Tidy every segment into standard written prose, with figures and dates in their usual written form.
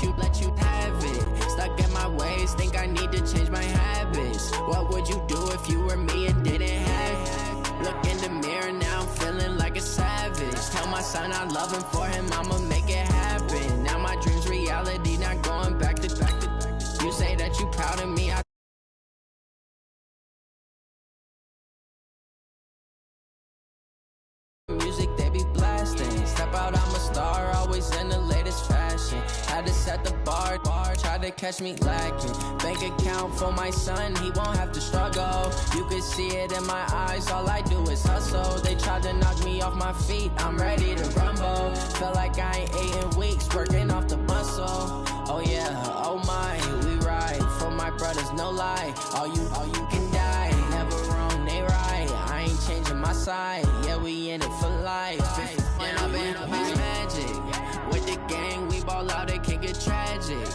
let you have it. Stuck in my ways, think I need to change my habits. What would you do if you were me and didn't have it? Look in the mirror now, I'm feeling like a savage. Tell my son I love him, for him I'ma make it happen. Now my dream's reality, not going back to. You say that you proud of me, music they be blasting. Step out, I'm a star, always in the latest fashion. Had to set the bar, try to catch me lacking. Bank account for my son, he won't have to struggle. You can see it in my eyes, all I do is hustle. They tried to knock me off my feet, I'm ready to rumble. Feel like I ain't ate in weeks, working off the muscle. Oh yeah, oh my, we ride for my brothers, no lie. All you can die, never wrong, they right. I ain't changing my side, yeah, we in it for life. And I've been magic with the gang, we ball out, it can get tragic.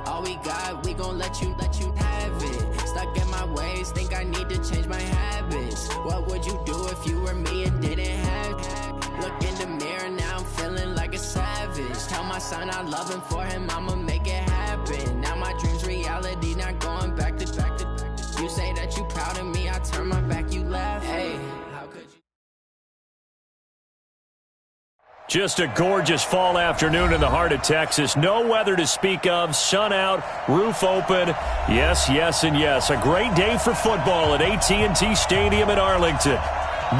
All we got, we gon' let you have it. Stuck in my ways, think I need to change my habits. What would you do if you were me and didn't have it? Look in the mirror now, I'm feeling like a savage. Tell my son I love him, for him I'ma make it happen. Now my dream's reality, not going back to. You say that you proud of me, I turn my back, you laugh. Hey, how could you? Just a gorgeous fall afternoon in the heart of Texas. No weather to speak of. Sun out, roof open. Yes, yes, and yes. A great day for football at AT&T Stadium in Arlington.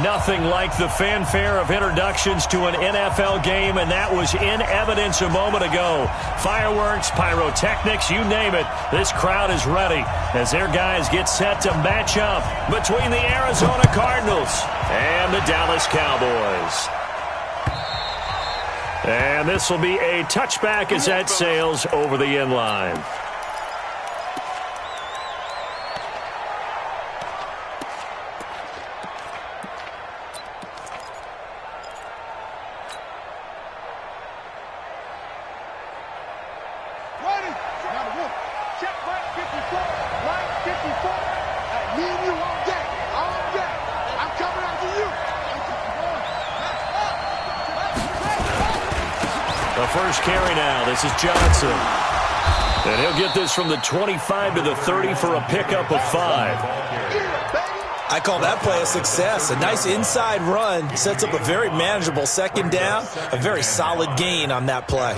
Nothing like the fanfare of introductions to an NFL game, and that was in evidence a moment ago. Fireworks, pyrotechnics, you name it. This crowd is ready as their guys get set to match up between the Arizona Cardinals and the Dallas Cowboys. And this will be a touchback as that sails over the end line. First carry now. This is Johnson. And he'll get this from the 25 to the 30 for a pickup of 5. I call that play a success. A nice inside run sets up a very manageable second down. A very solid gain on that play.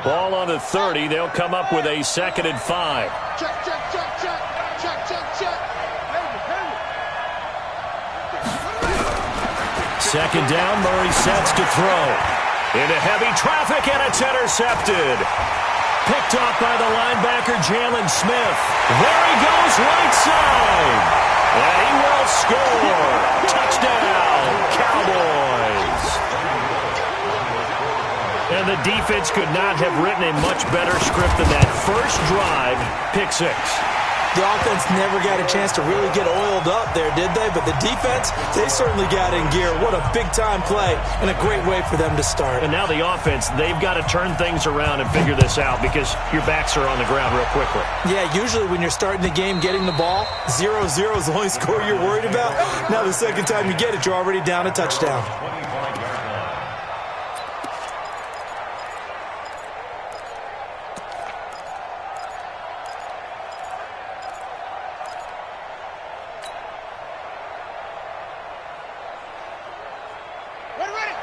Ball on the 30. They'll come up with a 2nd and 5. Second down. Murray sets to throw. Into heavy traffic, and it's intercepted. Picked off by the linebacker, Jalen Smith. There he goes, right side. And he will score. Touchdown, Cowboys. And the defense could not have written a much better script than that first drive, pick 6. The offense never got a chance to really get oiled up there, did they? But the defense, they certainly got in gear. What a big-time play and a great way for them to start. And now the offense, they've got to turn things around and figure this out because your backs are on the ground real quickly. Yeah, usually when you're starting the game getting the ball, 0-0 is the only score you're worried about. Now the second time you get it, you're already down a touchdown.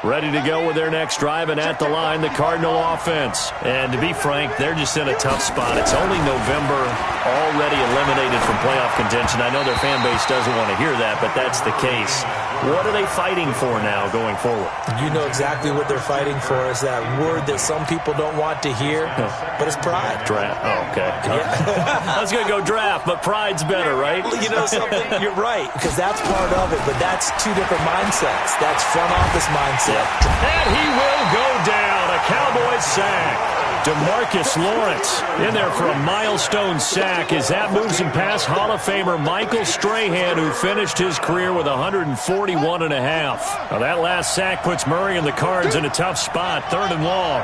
Ready to go with their next drive, and at the line, the Cardinal offense. And to be frank, they're just in a tough spot. It's only November, already eliminated from playoff contention. I know their fan base doesn't want to hear that, but that's the case. What are they fighting for now going forward? You know exactly what they're fighting for is that word that some people don't want to hear, but it's pride. Draft. Oh, okay. Yeah. I was going to go draft, but pride's better, right? You know something? You're right, because that's part of it, but that's two different mindsets. That's front office mindset. And he will go down. A Cowboys sack. DeMarcus Lawrence in there for a milestone sack as that moves him past Hall of Famer Michael Strahan, who finished his career with 141.5. Now that last sack puts Murray and the Cards in a tough spot, 3rd and long.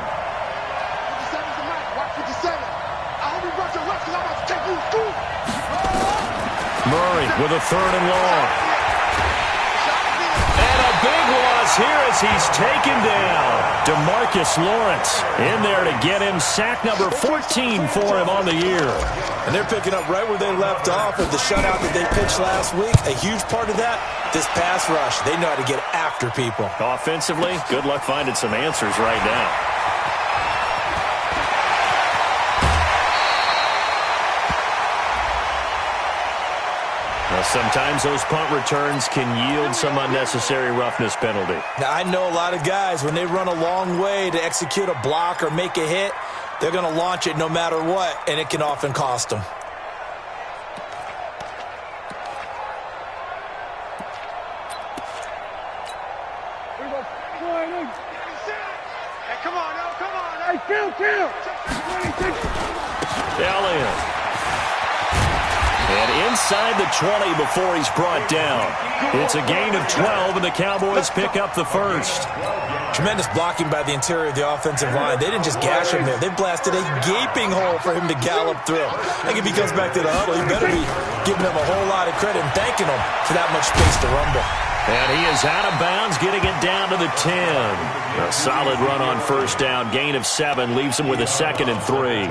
Murray with a 3rd and long. And a big loss is here as he's taken down. DeMarcus Lawrence in there to get him sack number 14 for him on the year. And they're picking up right where they left off with the shutout that they pitched last week. A huge part of that, this pass rush. They know how to get after people. Offensively, good luck finding some answers right now. Sometimes those punt returns can yield some unnecessary roughness penalty. Now, I know a lot of guys, when they run a long way to execute a block or make a hit, they're going to launch it no matter what, and it can often cost them. Hey, come on, now, come on. Hey, kill. Elliott. And inside the 20 before he's brought down. It's a gain of 12, and the Cowboys pick up the first. Tremendous blocking by the interior of the offensive line. They didn't just gash him there. They blasted a gaping hole for him to gallop through. I think if he comes back to the huddle, he better be giving them a whole lot of credit and thanking them for that much space to rumble. And he is out of bounds, getting it down to the 10. A solid run on first down. Gain of 7 leaves him with a 2nd and 3.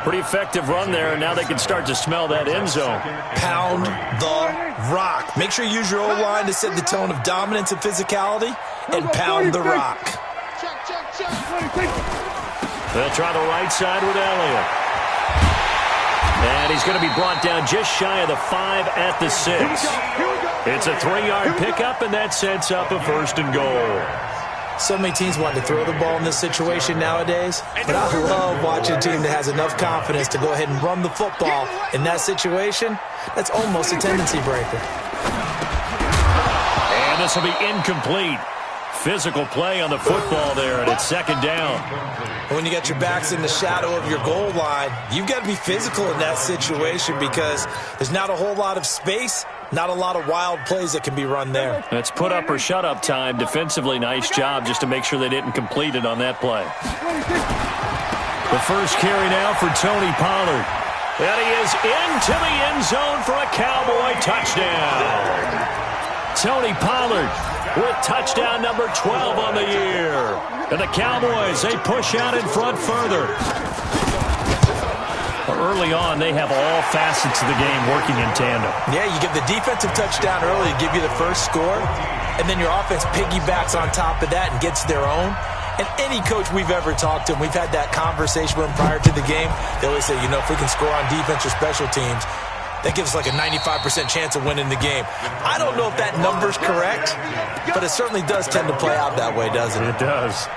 Pretty effective run there, and now they can start to smell that end zone. Pound the rock. Make sure you use your O-line to set the tone of dominance and physicality, and pound the rock. They'll try the right side with Elliott. And he's going to be brought down just shy of the 5 at the 6. It's a 3-yard pickup, and that sets up a 1st and goal. So many teams want to throw the ball in this situation nowadays, but I love watching a team that has enough confidence to go ahead and run the football in that situation. That's almost a tendency breaker. And this will be incomplete. Physical play on the football there, and it's 2nd down. When you got your backs in the shadow of your goal line, you've got to be physical in that situation because there's not a whole lot of space, not a lot of wild plays that can be run there. That's put up or shut up time. Defensively, nice job just to make sure they didn't complete it on that play. The first carry now for Tony Pollard. And he is into the end zone for a Cowboy touchdown. Tony Pollard with touchdown number 12 on the year. And the Cowboys, they push out in front further. Early on, they have all facets of the game working in tandem. Yeah, you give the defensive touchdown early to give you the first score, and then your offense piggybacks on top of that and gets their own. And any coach we've ever talked to, and we've had that conversation with them prior to the game, they always say, you know, if we can score on defense or special teams, that gives us like a 95% chance of winning the game. I don't know if that number's correct, but it certainly does tend to play out that way, doesn't it? It does.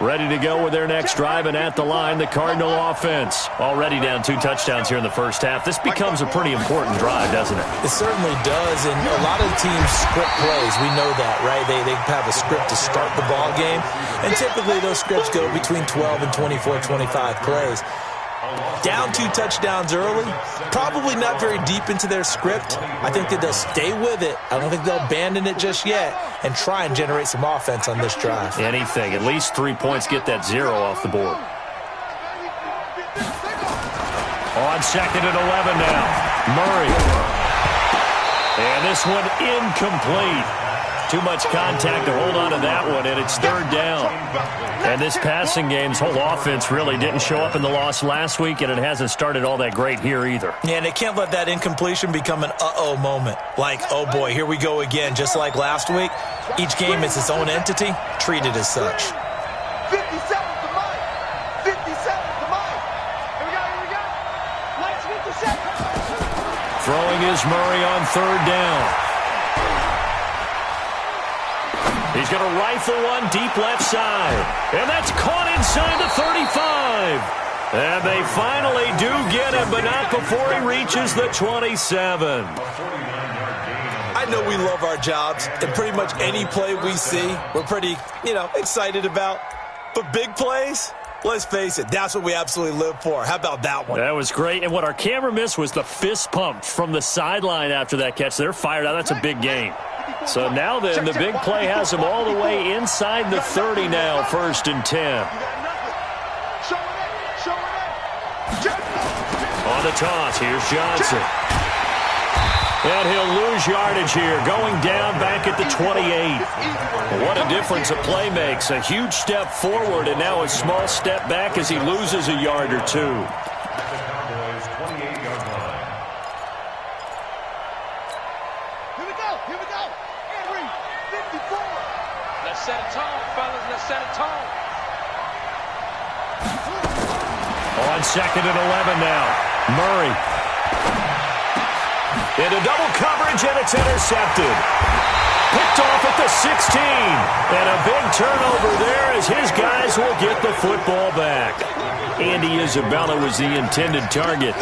Ready to go with their next drive, and at the line, the Cardinal offense. Already down 2 touchdowns here in the first half. This becomes a pretty important drive, doesn't it? It certainly does, and a lot of teams script plays. We know that, right? They have a script to start the ball game, and typically those scripts go between 12 and 24, 25 plays. Down 2 touchdowns early, probably not very deep into their script. I think that they'll stay with it. I don't think they'll abandon it just yet and try and generate some offense on this drive. Anything. At least 3 points, get that 0 off the board. On 2nd and 11 now. Murray. And this one incomplete. Too much contact to hold on to that one, and it's 3rd down. And this passing game's whole offense really didn't show up in the loss last week, and it hasn't started all that great here either. Yeah, and they can't let that incompletion become an uh-oh moment. Like, oh boy, here we go again. Just like last week, each game is its own entity, treated as such. 57 to Mike. 57 to Mike. Here we go. Let's get the set. Throwing is Murray on 3rd down. He's going to rifle one deep left side. And that's caught inside the 35. And they finally do get him, but not before he reaches the 27. I know we love our jobs, and pretty much any play we see, we're pretty, excited about. But big plays, let's face it, that's what we absolutely live for. How about that one? That was great. And what our camera missed was the fist pump from the sideline after that catch. They're fired out. That's a big game. So now then, the big play has him all the way inside the 30 now, 1st and 10. On the toss, here's Johnson. And he'll lose yardage here, going down back at the 28. What a difference a play makes. A huge step forward and now a small step back as he loses a yard or two. Here we go. Henry, 54. Let's set a tone, fellas. Let's set a tone. On 2nd and 11 now. Murray. Into double coverage, and it's intercepted. Picked off at the 16. And a big turnover there as his guys will get the football back. Andy Isabella was the intended target.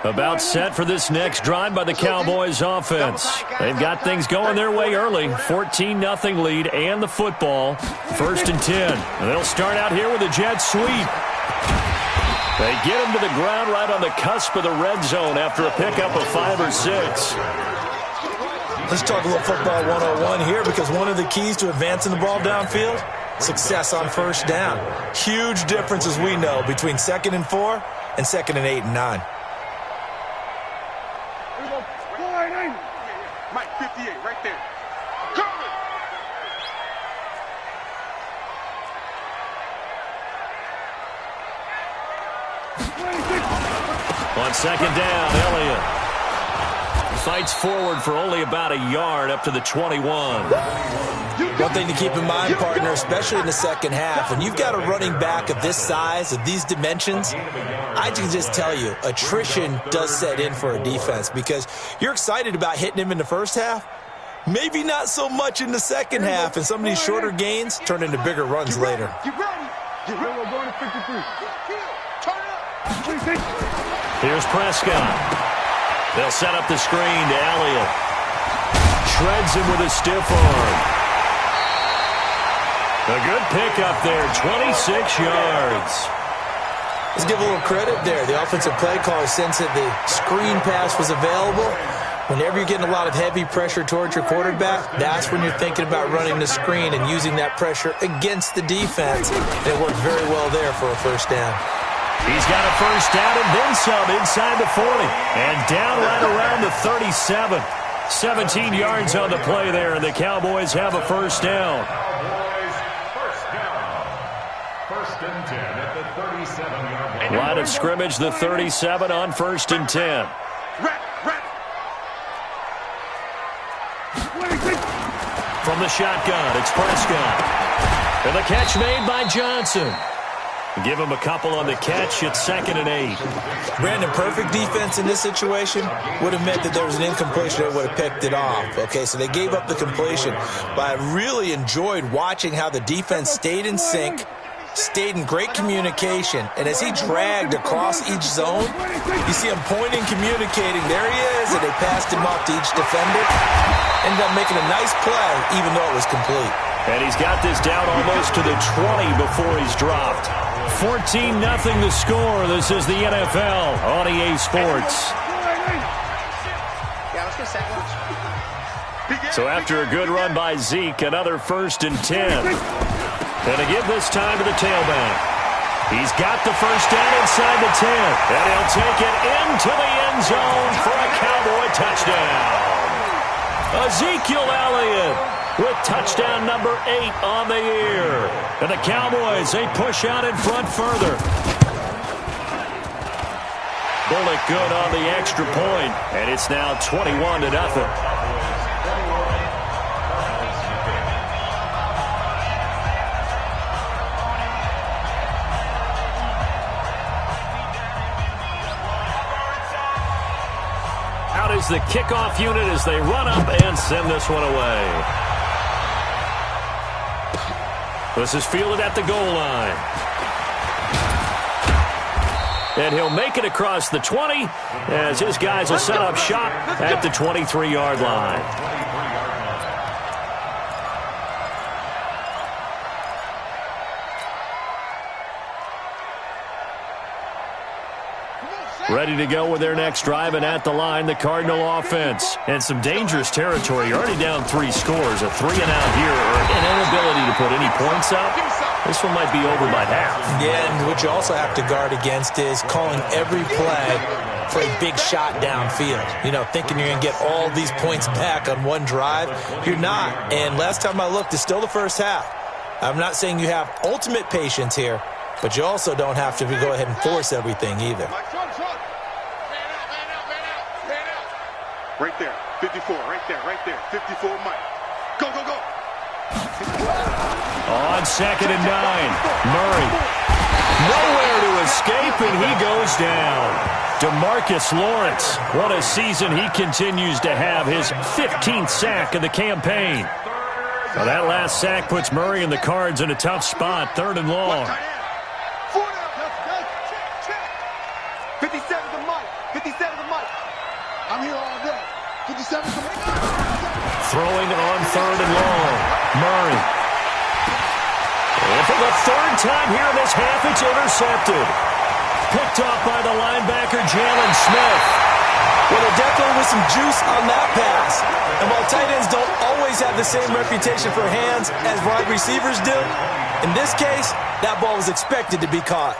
About set for this next drive by the Cowboys offense. They've got things going their way early. 14-0 lead and the football. 1st and 10. They'll start out here with a jet sweep. They get him to the ground right on the cusp of the red zone after a pickup of 5 or 6. Let's talk a little football 101 here, because one of the keys to advancing the ball downfield, success on 1st down. Huge difference, as we know, between 2nd and 4 and 2nd and 8 and 9. Mike, 58, right there. On 2nd down, Elliott fights forward for only about a yard up to the 21. One thing to keep in mind, partner, especially in the second half, when you've got a running back of this size, of these dimensions, I can just tell you, attrition does set in for a defense, because you're excited about hitting him in the first half, maybe not so much in the second half, and some of these shorter gains turn into bigger runs later. Get ready. Get ready. We're going to 53. Turn it up. Here's Prescott. They'll set up the screen to Elliott. Shreds him with a stiff arm. A good pickup there, 26 yards. Let's give a little credit there. The offensive play caller sensed that the screen pass was available. Whenever you're getting a lot of heavy pressure towards your quarterback, that's when you're thinking about running the screen and using that pressure against the defense. And it worked very well there for a 1st down. He's got a 1st down and then some inside the 40. And down right around the 37. 17 yards on the play there, and the Cowboys have a 1st down. Line of scrimmage, the 37 on 1st and 10. From the shotgun, it's Prescott. And the catch made by Johnson. Give him a couple on the catch. It's 2nd and 8. Brandon, perfect defense in this situation would have meant that there was an incompletion that would have picked it off. Okay, so they gave up the completion. But I really enjoyed watching how the defense stayed in sync, stayed in great communication, and as he dragged across each zone, you see him pointing, communicating. There he is, and they passed him off to each defender. Ended up making a nice play, even though it was complete. And he's got this down almost to the 20 before he's dropped. 14-0 the score. This is the NFL on EA Sports. So after a good run by Zeke, another 1st and 10. And again this time to the tailback. He's got the 1st down inside the 10. And he'll take it into the end zone for a Cowboy touchdown. Ezekiel Elliott with touchdown number 8 on the year. And the Cowboys, they push out in front further. Bullock good on the extra point, and it's now 21-0. Out is the kickoff unit as they run up and send this one away. This is fielded at the goal line. And he'll make it across the 20 as his guys will set up shop at the 23-yard line. Ready to go with their next drive, and at the line, the Cardinal offense. And some dangerous territory. You're already down 3 scores. A 3-and-out here, or an inability to put any points up. This one might be over by half. Yeah, and what you also have to guard against is calling every play for a big shot downfield. You know, thinking you're going to get all these points back on one drive. You're not. And last time I looked, it's still the first half. I'm not saying you have ultimate patience here, but you also don't have to go ahead and force everything either. Right there, 54, right there, 54, Mike. Go, go, go. On 2nd and 9, Murray. Nowhere to escape, and he goes down. DeMarcus Lawrence, what a season he continues to have, his 15th sack of the campaign. Well, that last sack puts Murray and the Cards in a tough spot, 3rd and long. 57 to Mike, 57 to Mike. I'm here all day. 57 to Mike. Throwing on 3rd and long, Murray. And for the 3rd time here in this half, it's intercepted. Picked off by the linebacker, Jalen Smith. Well, there definitely was some juice on that pass. And while tight ends don't always have the same reputation for hands as wide receivers do, in this case, that ball was expected to be caught.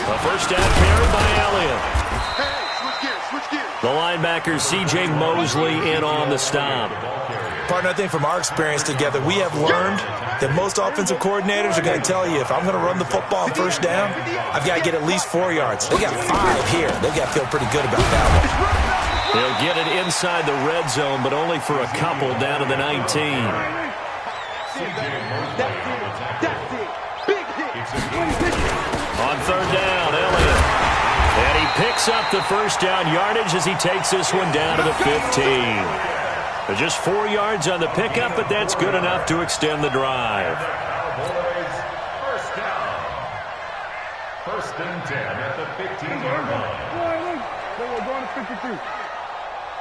A first down carry by Elliott. The linebacker, C.J. Mosley, in on the stop. Partner, I think from our experience together, we have learned that most offensive coordinators are going to tell you, if I'm going to run the football on first down, I've got to get at least 4 yards. They got 5 here. They've got to feel pretty good about that one. They'll get it inside the red zone, but only for a couple down to the 19. On 3rd down, Elliott. And he picks up the first down yardage as he takes this one down to the 15. But just 4 yards on the pickup, but that's good enough to extend the drive. First down. 1st and 10 at the 15-yard line. We're going to 52.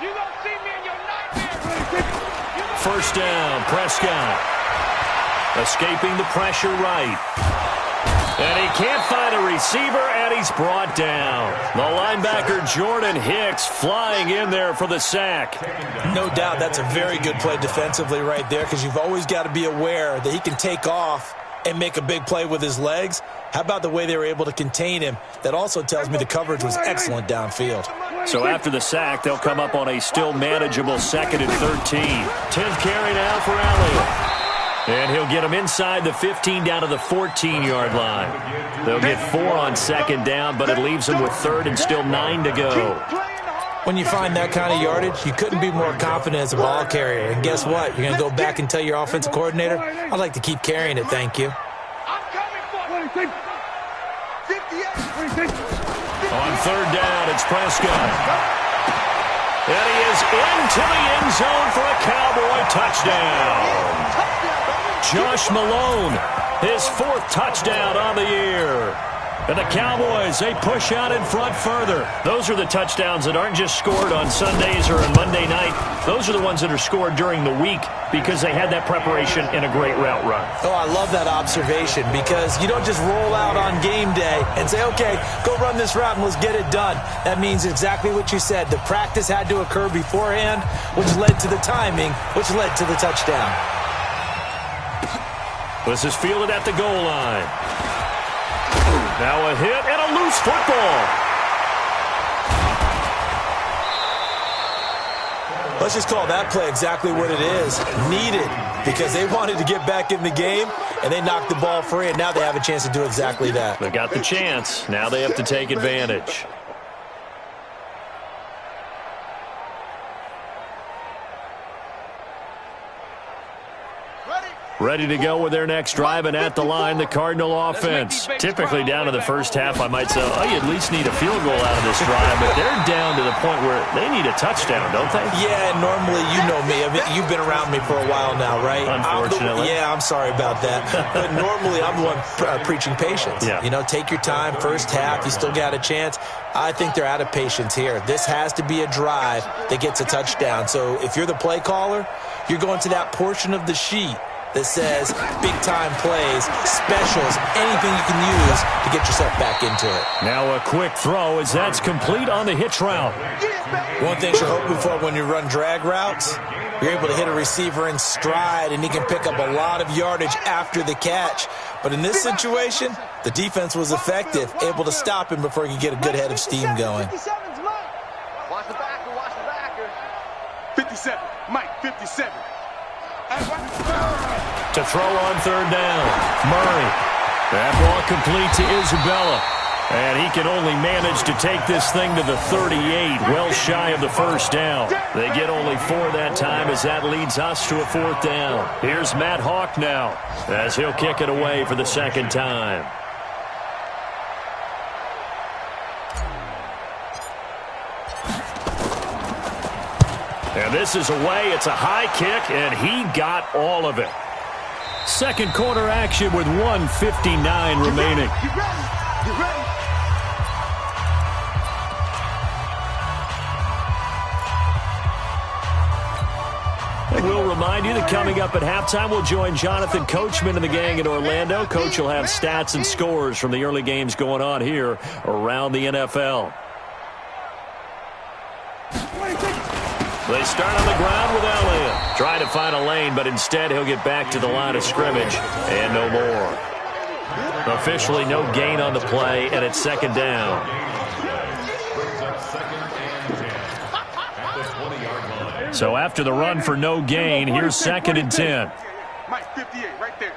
You don't see me in your nightmare. First down, Prescott. Escaping the pressure right. And he can't find a receiver, and he's brought down. The linebacker, Jordan Hicks, flying in there for the sack. No doubt that's a very good play defensively right there, because you've always got to be aware that he can take off and make a big play with his legs. How about the way they were able to contain him? That also tells me the coverage was excellent downfield. So after the sack, they'll come up on a still manageable 2nd and 13. 10th carry now for Elliott. And he'll get him inside the 15 down to the 14-yard line. They'll get 4 on 2nd down, but it leaves them with 3rd and still 9 to go. When you find that kind of yardage, you couldn't be more confident as a ball carrier. And guess what? You're going to go back and tell your offensive coordinator, I'd like to keep carrying it, thank you. I'm coming for you. 58. On 3rd down, it's Prescott. And he is into the end zone for a Cowboy touchdown. Josh Malone, his 4th touchdown on the year. And the Cowboys, they push out in front further. Those are the touchdowns that aren't just scored on Sundays or on Monday night. Those are the ones that are scored during the week because they had that preparation in a great route run. Oh, I love that observation, because you don't just roll out on game day and say, okay, go run this route and let's get it done. That means exactly what you said. The practice had to occur beforehand, which led to the timing, which led to the touchdown. This is fielded at the goal line. Now a hit and a loose football. Let's just call that play exactly what it is. Needed, because they wanted to get back in the game, and they knocked the ball free, and now they have a chance to do exactly that. They got the chance. Now they have to take advantage. Ready to go with their next drive, and at the line, the Cardinal offense. Typically down to the first half, I might say, oh, you at least need a field goal out of this drive, but they're down to the point where they need a touchdown, don't they? Yeah, normally, you know me. You've been around me for a while now, right? Unfortunately. I'm sorry about that. But normally, I'm the one preaching patience. Yeah. You know, take your time, first half, you still got a chance. I think they're out of patience here. This has to be a drive that gets a touchdown. So if you're the play caller, you're going to that portion of the sheet that says big-time plays, specials, anything you can use to get yourself back into it. Now a quick throw as that's complete on the hitch route. One thing you're hoping for when you run drag routes, you're able to hit a receiver in stride, and he can pick up a lot of yardage after the catch. But in this situation, the defense was effective, able to stop him before he could get a good head of steam going. Watch the backer, watch the backer. 57, Mike, 57. To throw on third down, Murray. That ball complete to Isabella. And he can only manage to take this thing to the 38, well shy of the first down. They get only 4 that time as that leads us to a 4th down. Here's Matt Hawk now as he'll kick it away for the second time. And this is away. It's a high kick, and he got all of it. Second quarter action with 1:59 remaining. Get ready, get ready. And we'll remind you that coming up at halftime, we'll join Jonathan Coachman and the gang in Orlando. Coach will have stats and scores from the early games going on here around the NFL. They start on the ground with Elliott. Trying to find a lane, but instead he'll get back to the line of scrimmage and no more. Officially no gain on the play, and it's second down. So after the run for no gain, here's second and 10. Mike, 58, right there.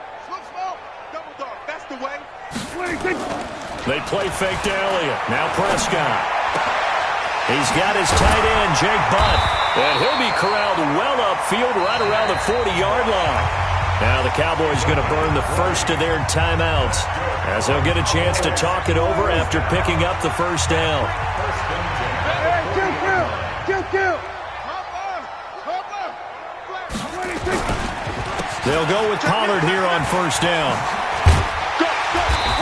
Double dog, that's the way. They play fake to Elliott. Now Prescott. He's got his tight end, Jake Butt. And he'll be corralled well upfield right around the 40-yard line. Now the Cowboys going to burn the first of their timeouts as they'll get a chance to talk it over after picking up the first down. Kill. They'll go with Pollard here on first down.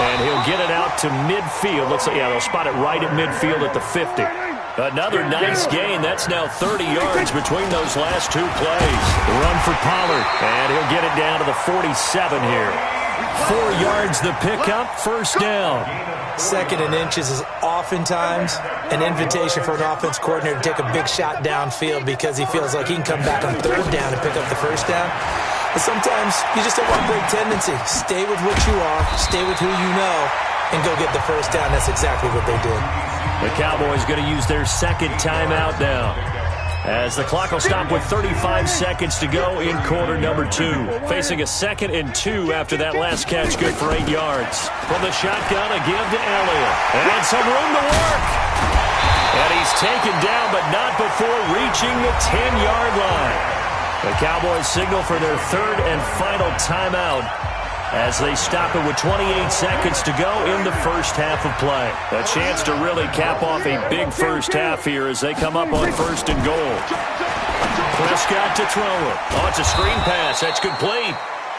And he'll get it out to midfield. Looks like, yeah, they'll spot it right at midfield at the 50. Another nice gain. That's now 30 yards between those last 2 plays. The run for Pollard, and he'll get it down to the 47 here. 4 yards the pickup, first down. Second and inches is oftentimes an invitation for an offense coordinator to take a big shot downfield because he feels like he can come back on third down and pick up the first down. But sometimes you just don't want to break tendency. Stay with what you are, stay with who you know, and go get the first down. That's exactly what they did. The Cowboys going to use their second timeout now, as the clock will stop with 35 seconds to go in quarter number 2. Facing a 2nd and 2 after that last catch, good for 8 yards. From the shotgun, a give to Elliott. And some room to work. And he's taken down, but not before reaching the 10-yard line. The Cowboys signal for their third and final timeout as they stop it with 28 seconds to go in the first half of play. A chance to really cap off a big first half here as they come up on first and goal. Prescott to throw it. Oh, it's a screen pass. That's complete.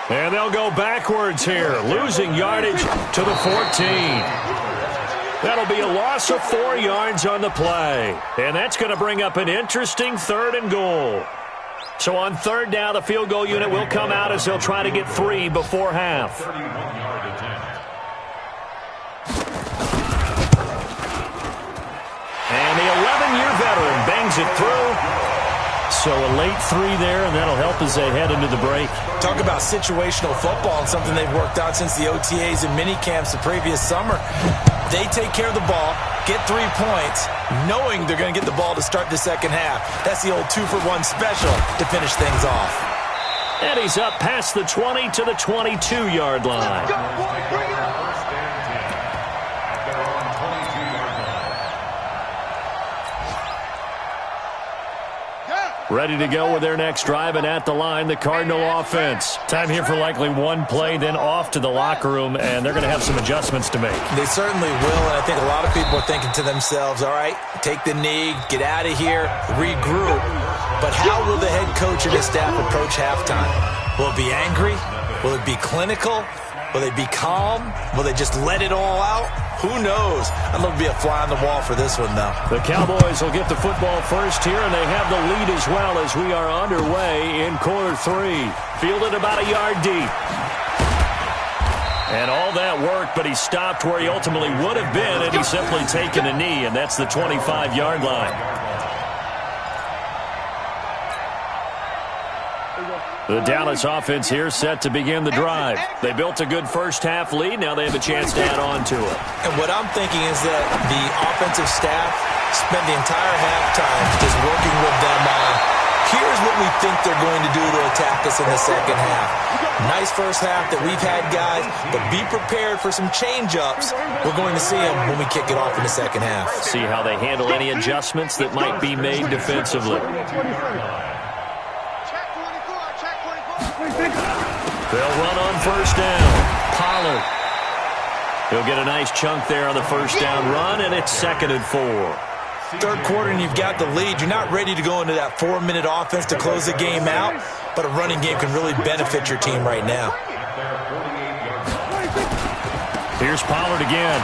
And they'll go backwards here, losing yardage to the 14. That'll be a loss of 4 yards on the play. And that's going to bring up an interesting third and goal. So on third down, the field goal unit will come out as they'll try to get 3 before half. And the 11-year veteran bangs it through. So a late 3 there, and that'll help as they head into the break. Talk about situational football and something they've worked on since the OTAs and mini camps the previous summer. They take care of the ball, get 3 points, knowing they're going to get the ball to start the second half. That's the old 2-for-1 special to finish things off. And he's up past the 20 to the 22-yard line. Ready to go with their next drive, and at the line, the Cardinal offense. Time here for likely 1 play, then off to the locker room, and they're going to have some adjustments to make. They certainly will, and I think a lot of people are thinking to themselves, all right, take the knee, get out of here, regroup. But how will the head coach and his staff approach halftime? Will it be angry? Will it be clinical? Will they be calm? Will they just let it all out? Who knows? I'd love to be a fly on the wall for this one, though. The Cowboys will get the football first here, and they have the lead as well as we are underway in quarter 3. Fielded about a yard deep. And all that work, but he stopped where he ultimately would have been, and he's simply taken a knee, and that's the 25-yard line. The Dallas offense here set to begin the drive. They built a good first-half lead. Now they have a chance to add on to it. And what I'm thinking is that the offensive staff spent the entire halftime just working with them on, here's what we think they're going to do to attack us in the second half. Nice first half that we've had, guys, but be prepared for some change-ups. We're going to see them when we kick it off in the second half. See how they handle any adjustments that might be made defensively. They'll run on first down. Pollard. He'll get a nice chunk there on the first down run, and it's 2nd and 4. Third quarter and you've got the lead. You're not ready to go into that 4-minute offense to close the game out, but a running game can really benefit your team right now. Here's Pollard again.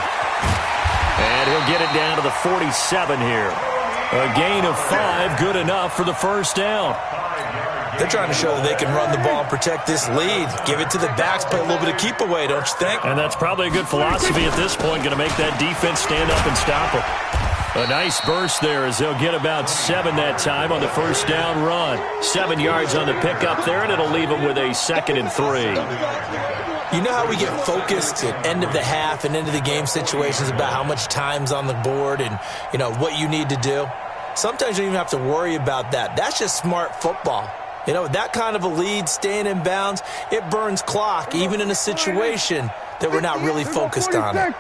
And he'll get it down to the 47 here. A gain of 5, good enough for the first down. They're trying to show that they can run the ball and protect this lead. Give it to the backs, play a little bit of keep away, don't you think? And that's probably a good philosophy at this point, going to make that defense stand up and stop them. A nice burst there as they'll get about 7 that time on the first down run. 7 yards on the pickup there, and it'll leave them with a 2nd and 3. You know how we get focused at end of the half and into the game situations about how much time's on the board and, you know, what you need to do? Sometimes you don't even have to worry about that. That's just smart football. You know, that kind of a lead, staying in bounds, it burns clock, even in a situation that we're not really focused on it.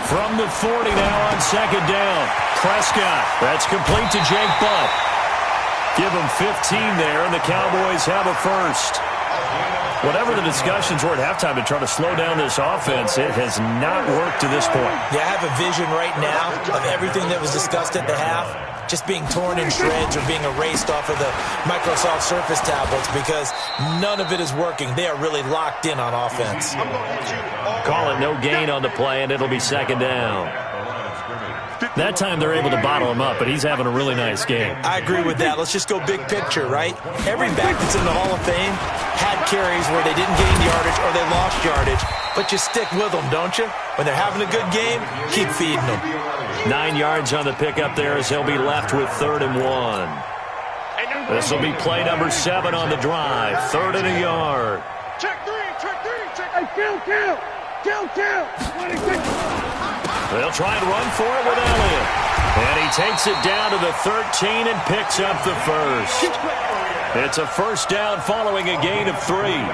From the 40 now on 2nd down. Prescott. That's complete to Jake Butt. Give him 15 there, and the Cowboys have a first. Whatever the discussions were at halftime to try to slow down this offense, it has not worked to this point. Yeah, I have a vision right now of everything that was discussed at the half just being torn in shreds or being erased off of the Microsoft Surface tablets because none of it is working. They are really locked in on offense. Call it no gain on the play, and it'll be 2nd down. That time they're able to bottle him up, but he's having a really nice game. I agree with that. Let's just go big picture, right? Every back that's in the Hall of Fame had carries where they didn't gain yardage or they lost yardage, but you stick with them, don't you? When they're having a good game, keep feeding them. 9 yards on the pickup there as he'll be left with 3rd and 1. This will be play number 7 on the drive. 3rd and a yard. Check 3, check 3, check. Hey, kill. They'll try and run for it with Elliott. And he takes it down to the 13 and picks up the first. It's a first down following a gain of 3.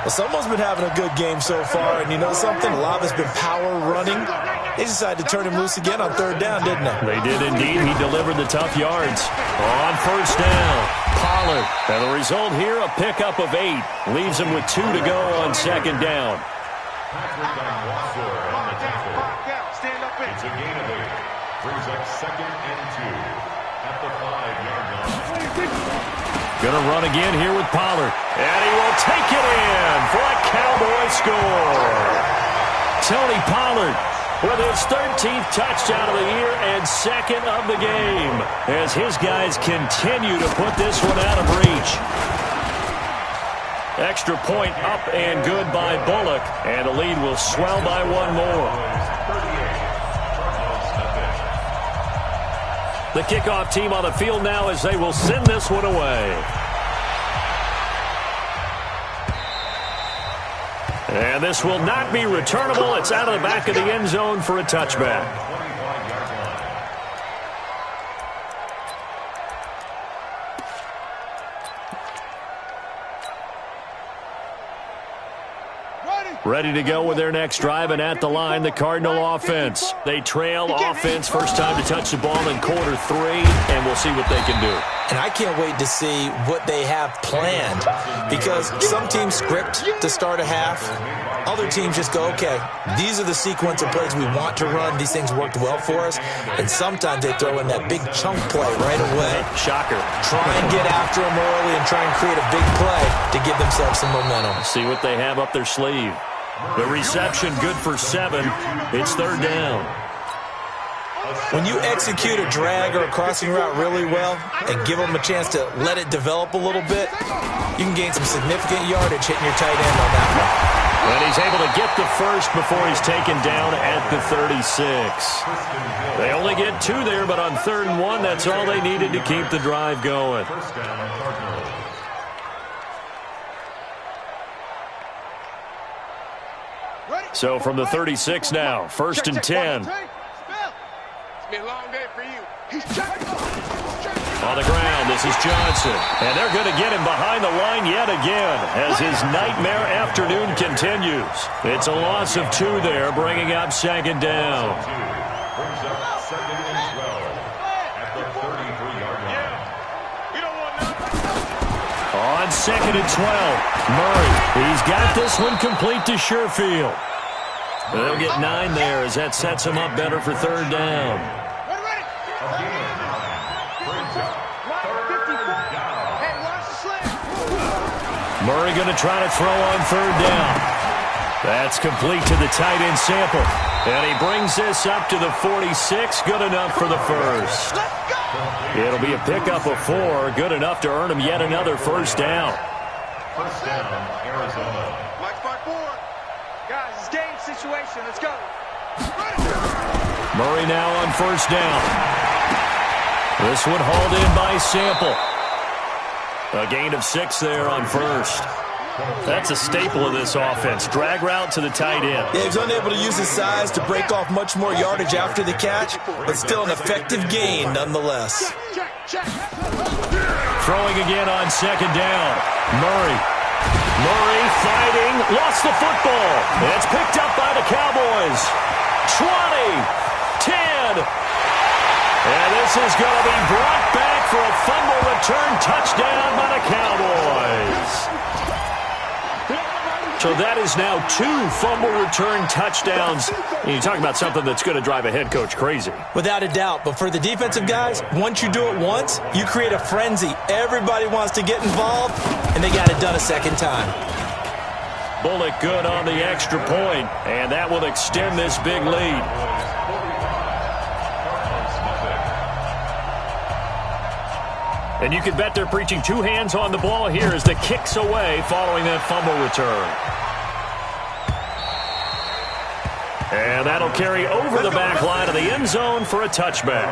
Well, someone's been having a good game so far, and you know something? A lot of it's been power running. They decided to turn him loose again on 3rd down, didn't they? They did indeed. He delivered the tough yards. On first down, Pollard. And the result here, a pickup of 8. Leaves him with 2 to go on 2nd down. Stand up in. It's a gain of 8. Brings up 2nd and 2 at the 5-yard line. Going to run again here with Pollard. And he will take it in for a Cowboy score. Tony Pollard with his 13th touchdown of the year and 2nd of the game as his guys continue to put this one out of reach. Extra point up and good by Bullock, and the lead will swell by 1 more. The kickoff team on the field now as they will send this one away. And this will not be returnable. It's out of the back of the end zone for a touchback. Ready to go with their next drive, and at the line, the Cardinal offense. They trail offense first time to touch the ball in quarter 3, and we'll see what they can do. And I can't wait to see what they have planned because some teams script to start a half. other teams just go, okay, these are the sequence of plays we want to run. These things worked well for us. And sometimes they throw in that big chunk play right away. Shocker. Try and get after them early and try and create a big play to give themselves some momentum. See what they have up their sleeve. The reception good for 7. It's third down. When you execute a drag or a crossing route really well and give them a chance to let it develop a little bit, you can gain some significant yardage hitting your tight end on that one. And he's able to get the first before he's taken down at the 36. They only get 2 there, but on 3rd and 1, that's all they needed to keep the drive going. First down, Cardinals. So from the 36 now, 1st and 10. Be a long day for you. He's On the ground, this is Johnson. And they're going to get him behind the line yet again as his nightmare afternoon continues. It's a loss of 2 there, bringing up 2nd down. Brings up 2nd and 12 at the 33-yard line. We don't want nothing. On 2nd and 12, Murray. He's got this one complete to Sherfield. They'll get 9 there as that sets him up better for 3rd down. Murray going to try to throw on 3rd down. That's complete to the tight end Sample. And he brings this up to the 46. Good enough for the first. It'll be a pickup of 4. Good enough to earn him yet another 1st down. First down, Arizona. Mike 5-4. Guys, it's game situation. Let's go. Murray now on 1st down. This one hauled in by Sample. A gain of 6 there on 1st. That's a staple of this offense. Drag route to the tight end. Yeah, he's unable to use his size to break off much more yardage after the catch, but still an effective gain nonetheless. Throwing again on 2nd down. Murray fighting. Lost the football. It's picked up by the Cowboys. 20, 10. And this is going to be brought back for a fumble return touchdown by the Cowboys. So that is now 2 fumble return touchdowns. And you talk about something that's going to drive a head coach crazy. Without a doubt. But for the defensive guys, once you do it once, you create a frenzy. Everybody wants to get involved, and they got it done a 2nd time. Bullock good on the extra point, and that will extend this big lead. And you can bet they're preaching 2 hands on the ball here as the kick's away following that fumble return. And that'll carry over the back line of the end zone for a touchback.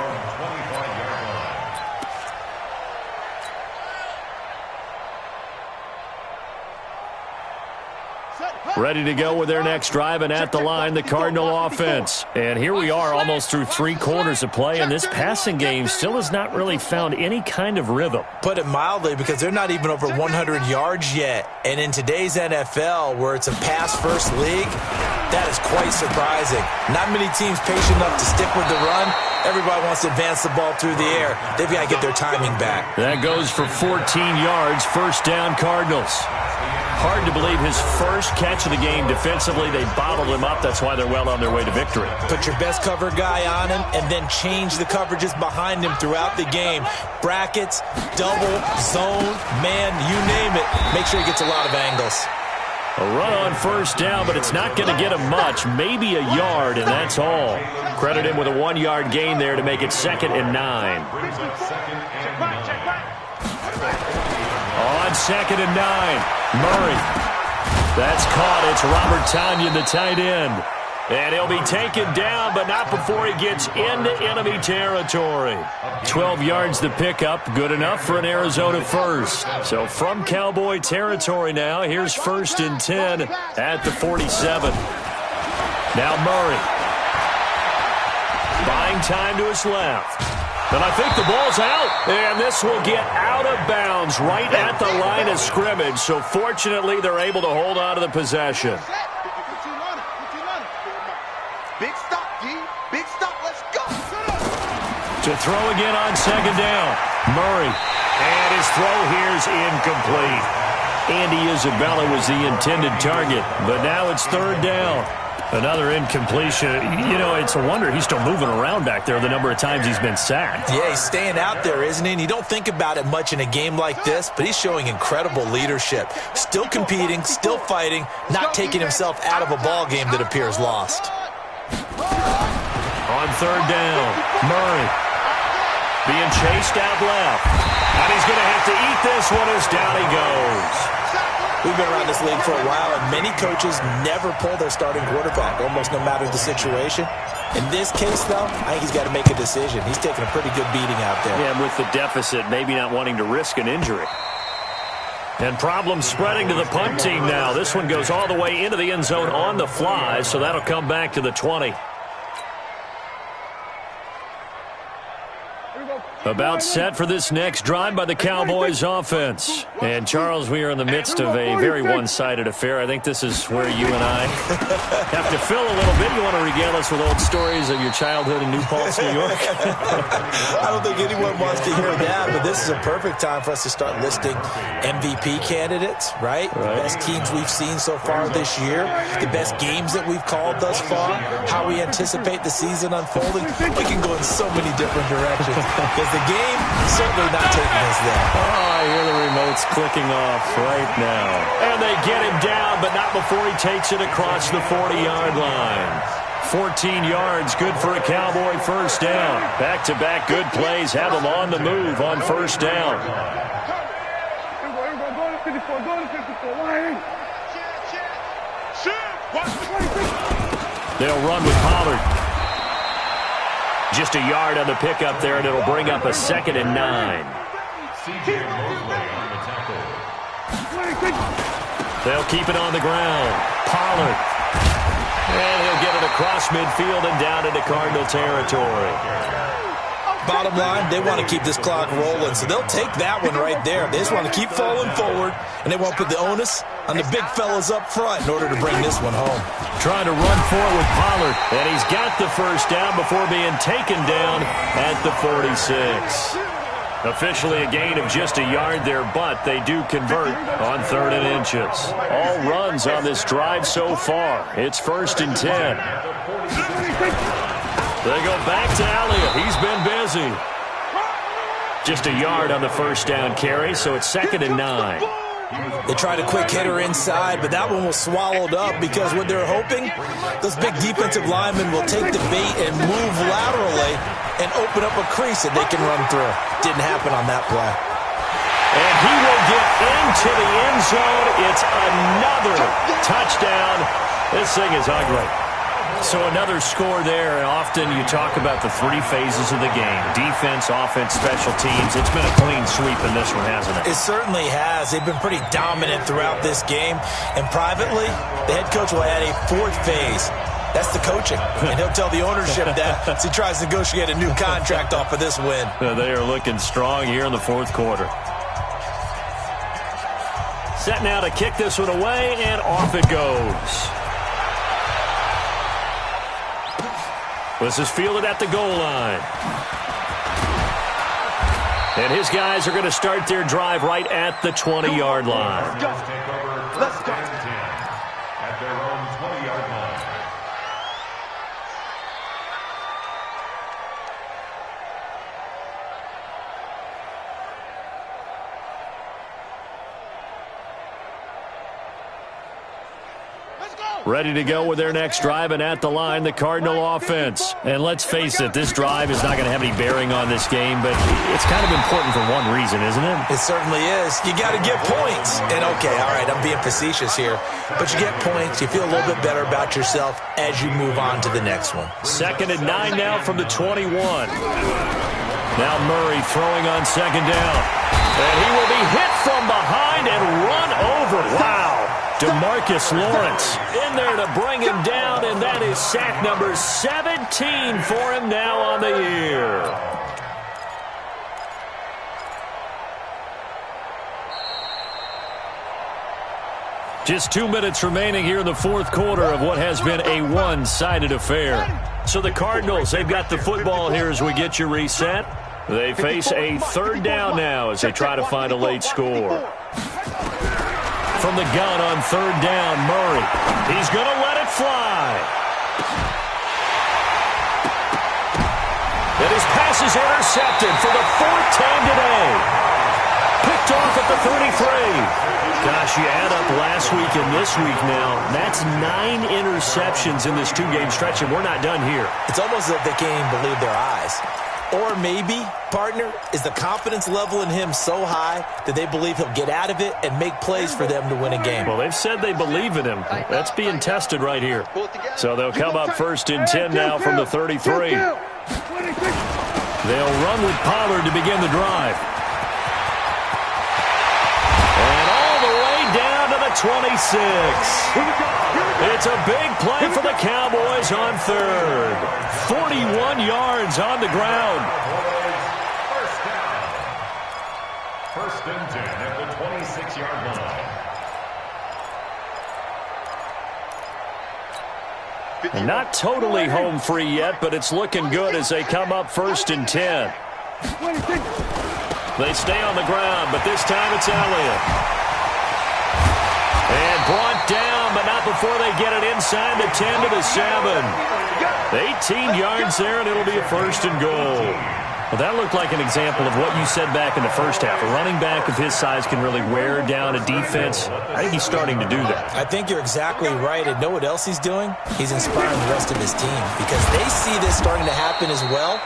Ready to go with their next drive, and at the line, the Cardinal offense. And here we are almost through 3 quarters of play, and this passing game still has not really found any kind of rhythm. Put it mildly, because they're not even over 100 yards yet. And in today's NFL, where it's a pass-first league, that is quite surprising. Not many teams patient enough to stick with the run. Everybody wants to advance the ball through the air. They've got to get their timing back. That goes for 14 yards, 1st down Cardinals. Hard to believe his first catch of the game defensively. They bottled him up. That's why they're well on their way to victory. Put your best cover guy on him and then change the coverages behind him throughout the game. Brackets, double, zone, man, you name it. Make sure he gets a lot of angles. A run on 1st down, but it's not going to get him much. Maybe a yard, and that's all. Credit him with a 1-yard gain there to make it 2nd and 9. On 2nd and 9. Murray. That's caught. It's Robert Tonyan, the tight end. And he'll be taken down, but not before he gets into enemy territory. 12 yards the pickup. Good enough for an Arizona first. So from Cowboy territory now, here's 1st and 10 at the 47. Now Murray. Buying time to his left. And I think the ball's out. And this will get out of bounds right at the line of scrimmage. So fortunately, they're able to hold on to the possession. Big stop, D. Big stop. Let's go. To throw again on 2nd down. Murray. And his throw here's incomplete. Andy Isabella was the intended target, but now it's third down. Another incompletion. You know, it's a wonder he's still moving around back there the number of times he's been sacked. Yeah, he's staying out there, isn't he? And you don't think about it much in a game like this, but he's showing incredible leadership. Still competing, still fighting, not taking himself out of a ball game that appears lost. On third down, Murray being chased out left. And he's going to have to eat this one as down he goes. We've been around this league for a while, and many coaches never pull their starting quarterback, almost no matter the situation. In this case, though, I think he's got to make a decision. He's taking a pretty good beating out there. Yeah, with the deficit, maybe not wanting to risk an injury. And problems spreading to the punt team now. This one goes all the way into the end zone on the fly, so that'll come back to the 20. About set for this next drive by the Cowboys offense. And, Charles, we are in the midst of a very one-sided affair. I think this is where you and I have to fill a little bit. You want to regale us with old stories of your childhood in New Paltz, New York? I don't think anyone wants to hear that, but this is a perfect time for us to start listing MVP candidates, right? The best teams we've seen so far this year, the best games that we've called thus far, how we anticipate the season unfolding. We can go in so many different directions. The game certainly not taking us there. Oh, I hear the remotes clicking off right now. And they get him down, but not before he takes it across the 40-yard line. 14 yards, good for a Cowboy first down. Back-to-back good plays have them on the move on first down. They'll run with Pollard. Just a yard on the pickup there, and it'll bring up a 2nd and 9. They'll keep it on the ground. Pollard. And he'll get it across midfield and down into Cardinal territory. Bottom line, they want to keep this clock rolling, so they'll take that one right there. They just want to keep falling forward, and they won't put the onus on the big fellas up front in order to bring this one home. Trying to run for it with Pollard, and he's got the first down before being taken down at the 46. Officially a gain of just a yard there, but they do convert on 3rd and inches. All runs on this drive so far. It's 1st and 10. They go back to Elliott. He's been busy. Just a yard on the first down carry, so it's 2nd and 9. They tried a quick hitter inside, but that one was swallowed up because what they're hoping, those big defensive linemen will take the bait and move laterally and open up a crease that they can run through. Didn't happen on that play. And he will get into the end zone. It's another touchdown. This thing is ugly. So another score there, and often you talk about the 3 phases of the game. Defense, offense, special teams. It's been a clean sweep in this one, hasn't it? It certainly has. They've been pretty dominant throughout this game. And privately, the head coach will add a 4th phase. That's the coaching. And he'll tell the ownership that as he tries to negotiate a new contract off of this win. They are looking strong here in the 4th quarter. Set now to kick this one away, and off it goes. This is fielded at the goal line. And his guys are going to start their drive right at the 20-yard line. Let's go. At their own 20-yard line. Ready to go with their next drive, and at the line, the Cardinal offense. And let's face it, this drive is not going to have any bearing on this game, but it's kind of important for one reason, isn't it? It certainly is. You got to get points. And okay, all right, I'm being facetious here, but you get points, you feel a little bit better about yourself as you move on to the next one. 2nd and 9 now from the 21. Now Murray throwing on 2nd down. And he will be hit from behind and run over. Wow. DeMarcus Lawrence in there to bring him down, and that is sack number 17 for him now on the year. Just 2 minutes remaining here in the 4th quarter of what has been a one-sided affair. So the Cardinals, they've got the football here as we get you reset. They face a 3rd down now as they try to find a late score. from the gun on third down. Murray. He's going to let it fly. And his pass is intercepted for the fourth time today. Picked off at the 33. Gosh, you add up last week and this week now. That's 9 interceptions in this 2-game stretch, and we're not done here. It's almost as if they can't even believe their eyes. Or maybe, partner, is the confidence level in him so high that they believe he'll get out of it and make plays for them to win a game. Well, they've said they believe in him. That's being tested right here. So they'll come up first and 10 now from the 33. They'll run with Pollard to begin the drive. And all the way down to the 26. It's a big play for the Cowboys on third. 41 yards on the ground. First and 10 at the 26-yard line. And not totally home free yet, but it's looking good as they come up first and 10. They stay on the ground, but this time it's Elliott. And brought down, but not before they get it inside the 10 to the 7. 18 yards there, and it'll be a first and goal. Well, that looked like an example of what you said back in the first half. A running back of his size can really wear down a defense. I think he's starting to do that. I think you're exactly right. And know what else he's doing? He's inspiring the rest of his team because they see this starting to happen as well.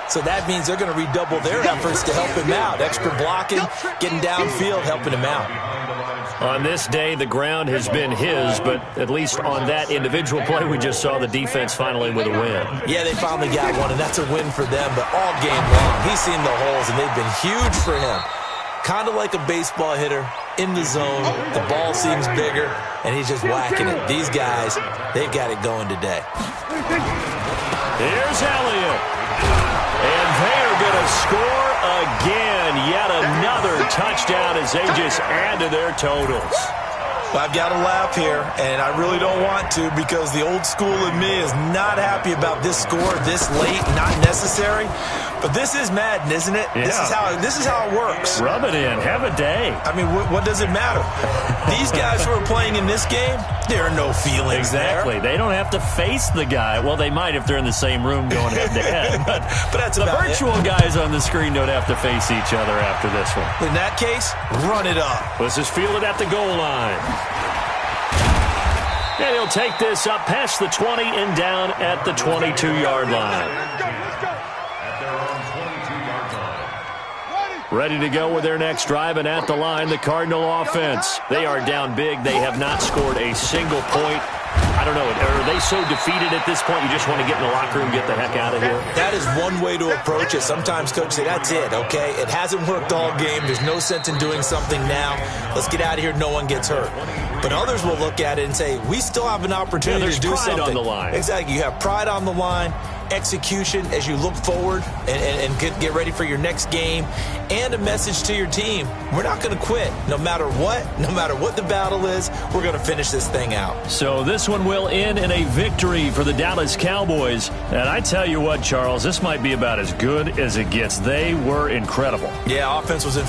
So that means they're going to redouble their efforts to help him out. Extra blocking, getting downfield, helping him out. On this day, the ground has been his, but at least on that individual play, we just saw the defense finally with a win. Yeah, they finally got one, and that's a win for them. But all game long, he's seen the holes, and they've been huge for him. Kind of like a baseball hitter in the zone. The ball seems bigger, and he's just whacking it. These guys, they've got it going today. Here's Elliott. And they're going to score again. Yet another touchdown as they just add to their totals. I've got to laugh here, and I really don't want to because the old school in me is not happy about this score this late, not necessary. But this is Madden, isn't it? Yeah. This is how it works. Rub it in. Have a day. I mean, what does it matter? These guys who are playing in this game, there are no feelings Exactly. there. They don't have to face the guy. Well, they might if they're in the same room going head-to-head. But that's the about virtual guys on the screen don't have to face each other after this one. In that case, run it up. This is fielded at the goal line. And he'll take this up past the 20 and down at the 22-yard line. Ready to go with their next drive, and at the line, the Cardinal offense. They are down big. They have not scored a single point. I don't know. Are they so defeated at this point you just want to get in the locker room and get the heck out of here? That is one way to approach it. Sometimes coaches say, that's it, okay? It hasn't worked all game. There's no sense in doing something now. Let's get out of here. No one gets hurt. But others will look at it and say, we still have an opportunity to do something. There's pride on the line. Exactly. You have pride on the line, execution as you look forward and get ready for your next game, and a message to your team. We're not going to quit. No matter what the battle is, we're going to finish this thing out. So this one will end in a victory for the Dallas Cowboys. And I tell you what, Charles, this might be about as good as it gets. They were incredible. Yeah, offense was in